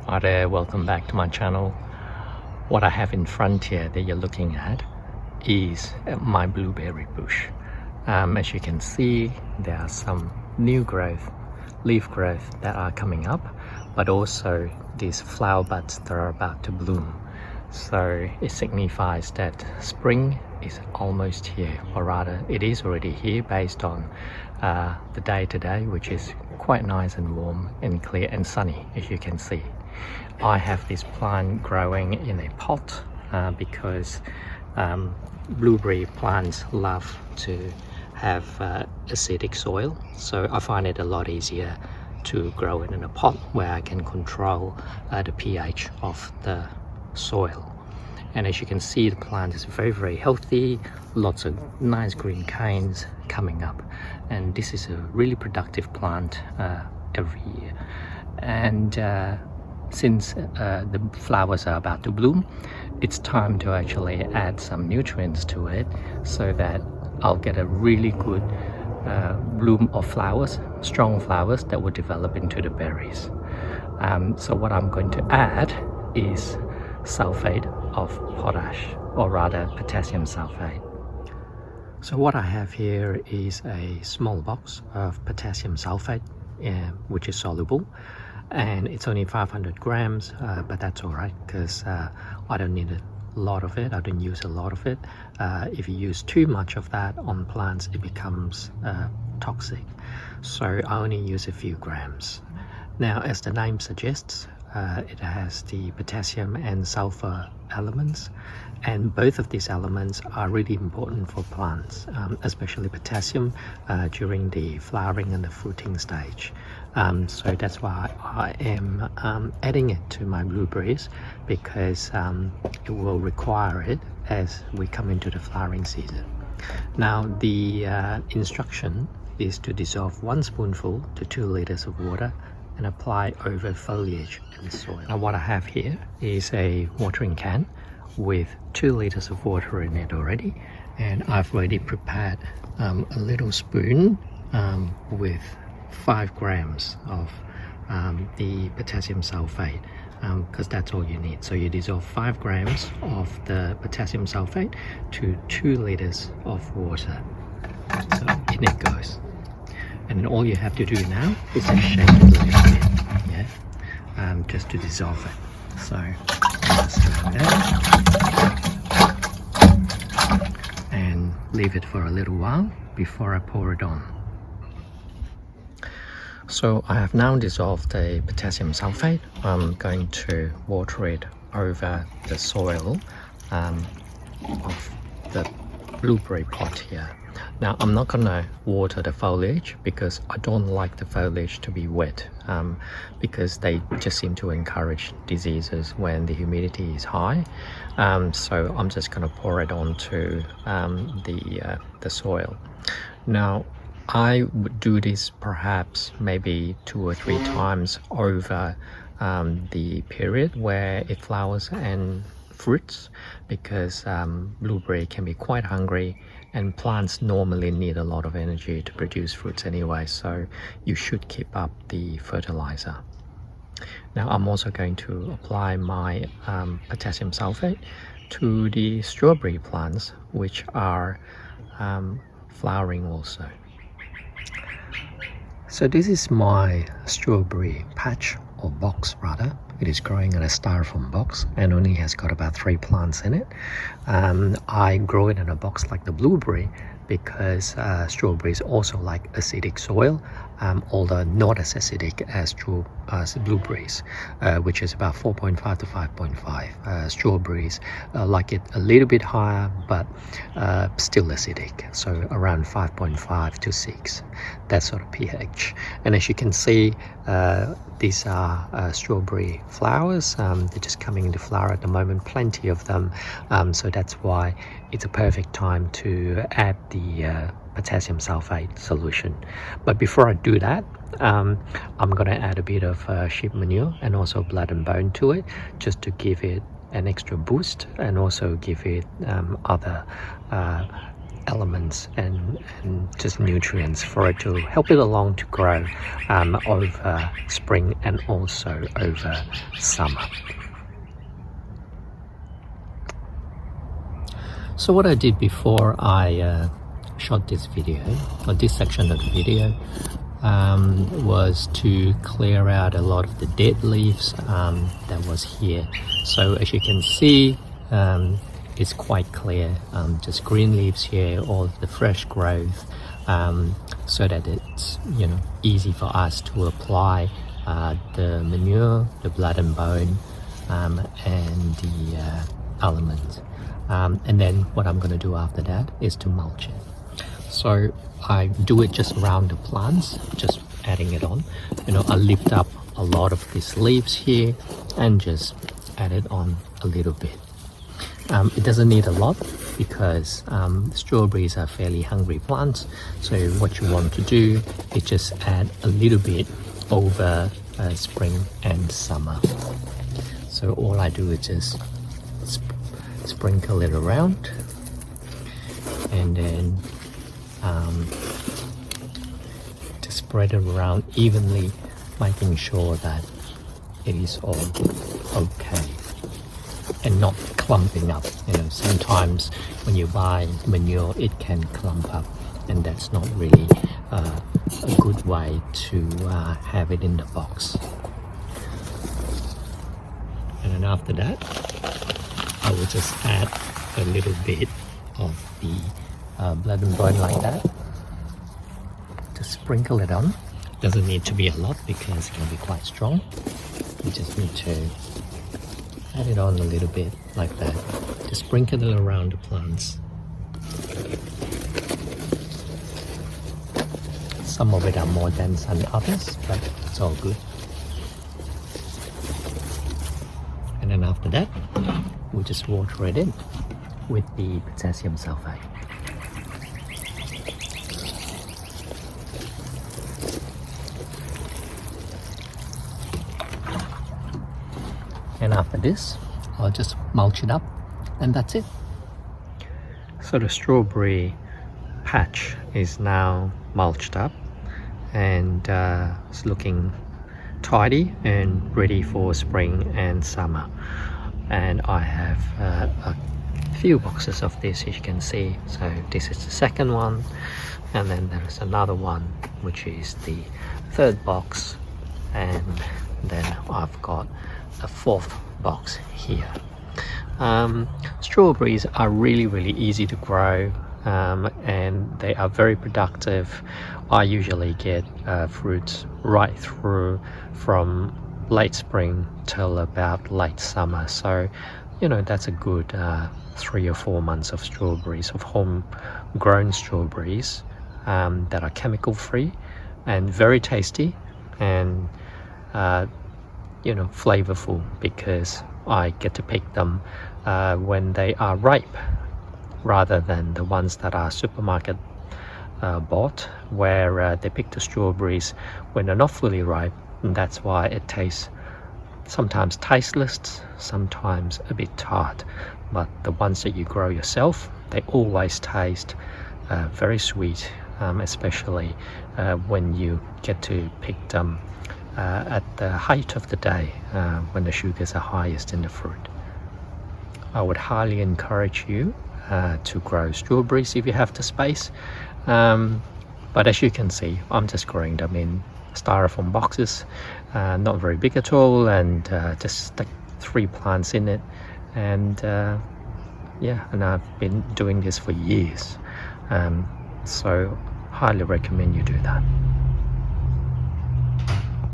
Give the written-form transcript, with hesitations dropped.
Hi there, welcome back to my channel. What I have in front here that you're looking at is my blueberry bush. As you can see, there are some new growth, leaf growth that are coming up, but also these flower buds that are about to bloom. So it signifies that spring is almost here, or rather it is already here based on the day today, which is quite nice and warm and clear and sunny, as you can see. I have this plant growing in a pot because blueberry plants love to have acidic soil, so I find it a lot easier to grow it in a pot where I can control the pH of the soil. And as you can see, the plant is very healthy, lots of nice green canes coming up, and this is a really productive plant every year. And since the flowers are about to bloom, it's time to actually add some nutrients to it so that I'll get a really good bloom of flowers, strong flowers that will develop into the berries. So what I'm going to add is sulphate of potash, or rather potassium sulphate. So what I have here is a small box of potassium sulphate, which is soluble, and it's only 500 grams, but that's all right because I don't need a lot of it. I don't use a lot of it. If you use too much of that on plants, it becomes toxic. So I only use a few grams. Now, as the name suggests, it has the potassium and sulfur elements, and both of these elements are really important for plants, especially potassium during the flowering and the fruiting stage. So that's why I am adding it to my blueberries, because it will require it as we come into the flowering season. Now the instruction is to dissolve 1 spoonful to 2 liters of water and apply over foliage and soil. Now what I have here is a watering can with 2 liters of water in it already, and I've already prepared a little spoon with 5 grams of the potassium sulphate, because that's all you need. So you dissolve 5 grams of the potassium sulphate to 2 liters of water. So in it goes. And then all you have to do now is just shake it a little bit, yeah, just to dissolve it. So just like that, and leave it for a little while before I pour it on. So I have now dissolved the potassium sulphate. I'm going to water it over the soil of the blueberry pot here. Now I'm not gonna water the foliage because I don't like the foliage to be wet, because they just seem to encourage diseases when the humidity is high. So I'm just gonna pour it onto the soil. Now I would do this perhaps maybe 2 or 3 times over the period where it flowers and fruits, because blueberry can be quite hungry, and plants normally need a lot of energy to produce fruits anyway, so you should keep up the fertilizer. Now I'm also going to apply my potassium sulphate to the strawberry plants, which are flowering also. So this is my strawberry patch, or box rather. It is growing in a styrofoam box and only has got about 3 plants in it. I grow it in a box like the blueberry because strawberries also like acidic soil, although not as acidic as blueberries, which is about 4.5 to 5.5. Strawberries like it a little bit higher, but still acidic, so around 5.5 to 6, that sort of pH. And as you can see, these are strawberry flowers. They're just coming into flower at the moment, plenty of them, so that's why it's a perfect time to add the potassium sulphate solution. But before I do that, I'm going to add a bit of sheep manure and also blood and bone to it, just to give it an extra boost and also give it other elements and just nutrients for it to help it along to grow over spring and also over summer. So what I did before I shot this video, or this section of the video, was to clear out a lot of the dead leaves that was here. So as you can see, it's quite clear, just green leaves here, all of the fresh growth, so that it's easy for us to apply the manure, the blood and bone, and the elements. And then what I'm going to do after that is to mulch it. So I do it just around the plants, just adding it on. I lift up a lot of these leaves here and just add it on a little bit. It doesn't need a lot because strawberries are fairly hungry plants. So what you want to do is just add a little bit over spring and summer. So all I do is just sprinkle it around, and then to spread it around evenly, making sure that it is all okay and not clumping up. Sometimes when you buy manure, it can clump up, and that's not really a good way to have it in the box. And then after that, I will just add a little bit of the blood and bone like that. Just sprinkle it on. Doesn't need to be a lot because it can be quite strong. You just need to add it on a little bit like that. Just sprinkle it around the plants. Some of it are more dense than others, but it's all good. And then after that, we just water it in with the potassium sulphate. And after this, I'll just mulch it up, and that's it. So the strawberry patch is now mulched up, and it's looking tidy and ready for spring and summer. And I have a few boxes of this, as you can see. So this is the second one, and then there's another one which is the third box, and then I've got a fourth box here. Strawberries are really easy to grow, and they are very productive. I usually get fruits right through from late spring till about late summer, so that's a good 3 or 4 months of strawberries, of home-grown strawberries that are chemical free and very tasty and flavorful, because I get to pick them when they are ripe, rather than the ones that are supermarket bought, where they pick the strawberries when they're not fully ripe, and that's why it tastes sometimes tasteless, sometimes a bit tart. But the ones that you grow yourself, they always taste very sweet, especially when you get to pick them at the height of the day, when the sugars are highest in the fruit. I would highly encourage you to grow strawberries if you have the space, but as you can see, I'm just growing them in styrofoam boxes, not very big at all, and just stick 3 plants in it, and and I've been doing this for years, so highly recommend you do that.